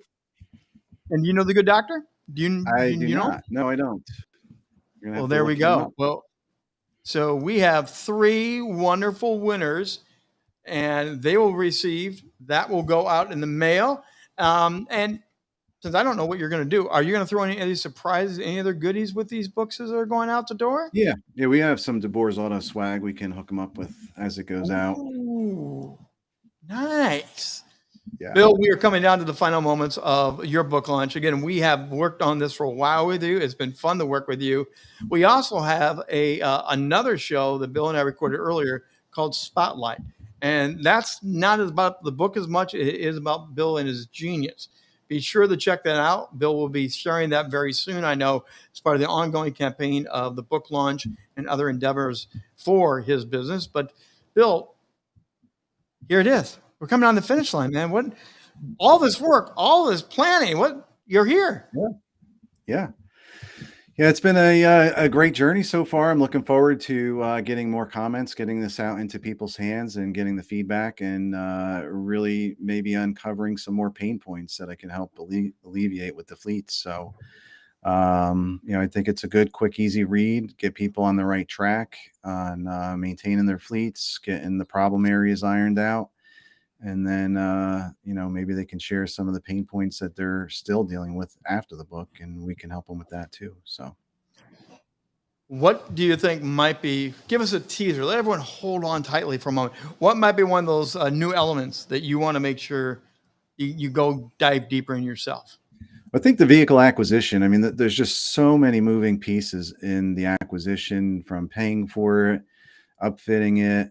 Speaker 1: And do you know the good doctor?
Speaker 3: I do
Speaker 1: you know?
Speaker 3: not. No, I don't.
Speaker 1: Well, there we go. Well, so we have 3 wonderful winners, and they will receive, that will go out in the mail. And since I don't know what you're going to do, are you going to throw any of these surprises, any other goodies with these books as they're going out the door?
Speaker 3: Yeah, we have some Deboer's Auto swag we can hook them up with as it goes out.
Speaker 1: Ooh, nice.
Speaker 3: Yeah.
Speaker 1: Bill, we are coming down to the final moments of your book launch. Again, we have worked on this for a while with you. It's been fun to work with you. We also have another show that Bill and I recorded earlier called Spotlight. And that's not about the book as much. It is about Bill and his genius. Be sure to check that out. Bill will be sharing that very soon, I know, as part of the ongoing campaign of the book launch and other endeavors for his business. But Bill, here it is. We're coming on the finish line, man. What all this work, all this planning, what you're here.
Speaker 3: Yeah. It's been a great journey so far. I'm looking forward to getting more comments, getting this out into people's hands and getting the feedback and really maybe uncovering some more pain points that I can help alleviate with the fleets. So, I think it's a good, quick, easy read, get people on the right track on maintaining their fleets, getting the problem areas ironed out. And then, maybe they can share some of the pain points that they're still dealing with after the book, and we can help them with that too. So,
Speaker 1: what do you think might be, give us a teaser, let everyone hold on tightly for a moment. What might be one of those new elements that you want to make sure you go dive deeper in yourself?
Speaker 3: I think the vehicle acquisition, I mean, there's just so many moving pieces in the acquisition, from paying for it, upfitting it,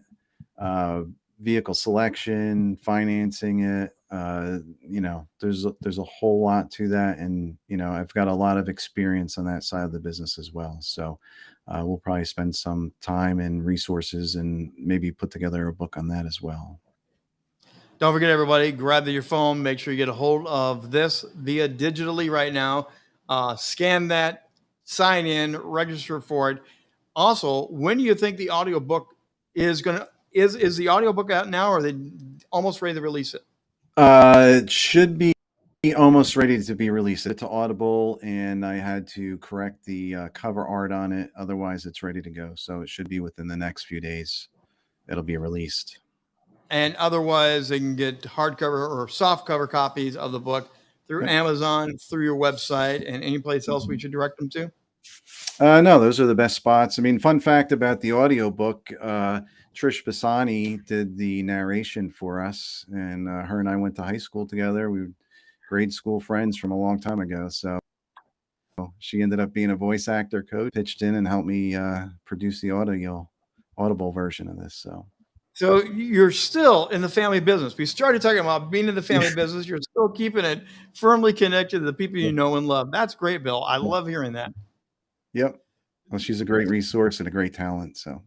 Speaker 3: vehicle selection, financing it. There's a whole lot to that. And, I've got a lot of experience on that side of the business as well. So we'll probably spend some time and resources and maybe put together a book on that as well.
Speaker 1: Don't forget, everybody, grab your phone. Make sure you get a hold of this via digitally right now. Scan that, sign in, register for it. Also, when do you think the audiobook is going to, is the audiobook out now, or are they almost ready to release it?
Speaker 3: It should be almost ready to be released. It's to Audible, and I had to correct the cover art on it. Otherwise, it's ready to go. So it should be within the next few days. It'll be released.
Speaker 1: And otherwise, they can get hardcover or soft cover copies of the book through Amazon, through your website, and any place else we should direct them to?
Speaker 3: No, those are the best spots. I mean, fun fact about the audiobook, Trish Bassani did the narration for us, and her and I went to high school together. We were grade school friends from a long time ago. So she ended up being a voice actor coach, pitched in and helped me produce the audible version of this.
Speaker 1: So you're still in the family business. We started talking about being in the family business. You're still keeping it firmly connected to the people you know and love. That's great, Bill. I love hearing that.
Speaker 3: Yep. Well, she's a great resource and a great talent. So,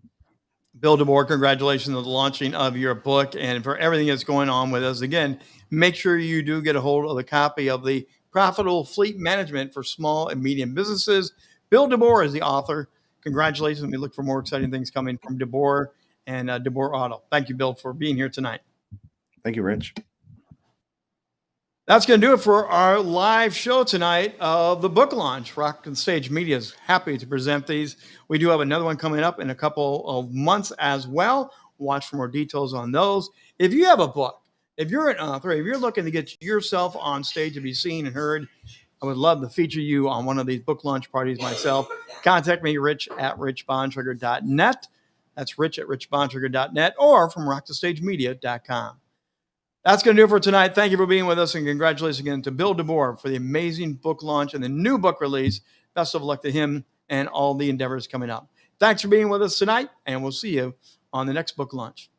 Speaker 1: Bill Deboer, congratulations on the launching of your book and for everything that's going on with us. Again, make sure you do get a hold of the copy of the Profitable Fleet Management for Small and Medium Businesses. Bill Deboer is the author. Congratulations. We look for more exciting things coming from Deboer and Deboer Auto. Thank you, Bill, for being here tonight.
Speaker 3: Thank you, Rich.
Speaker 1: That's going to do it for our live show tonight of the book launch. Rock and Stage Media is happy to present these. We do have another one coming up in a couple of months as well. Watch for more details on those. If you have a book, if you're an author, if you're looking to get yourself on stage to be seen and heard, I would love to feature you on one of these book launch parties myself. Contact me, rich@richbontrager.net. That's rich@richbontrager.net, or from rockthestagemedia.com. That's going to do it for tonight. Thank you for being with us, and congratulations again to Bill Deboer for the amazing book launch and the new book release. Best of luck to him and all the endeavors coming up. Thanks for being with us tonight, and we'll see you on the next book launch.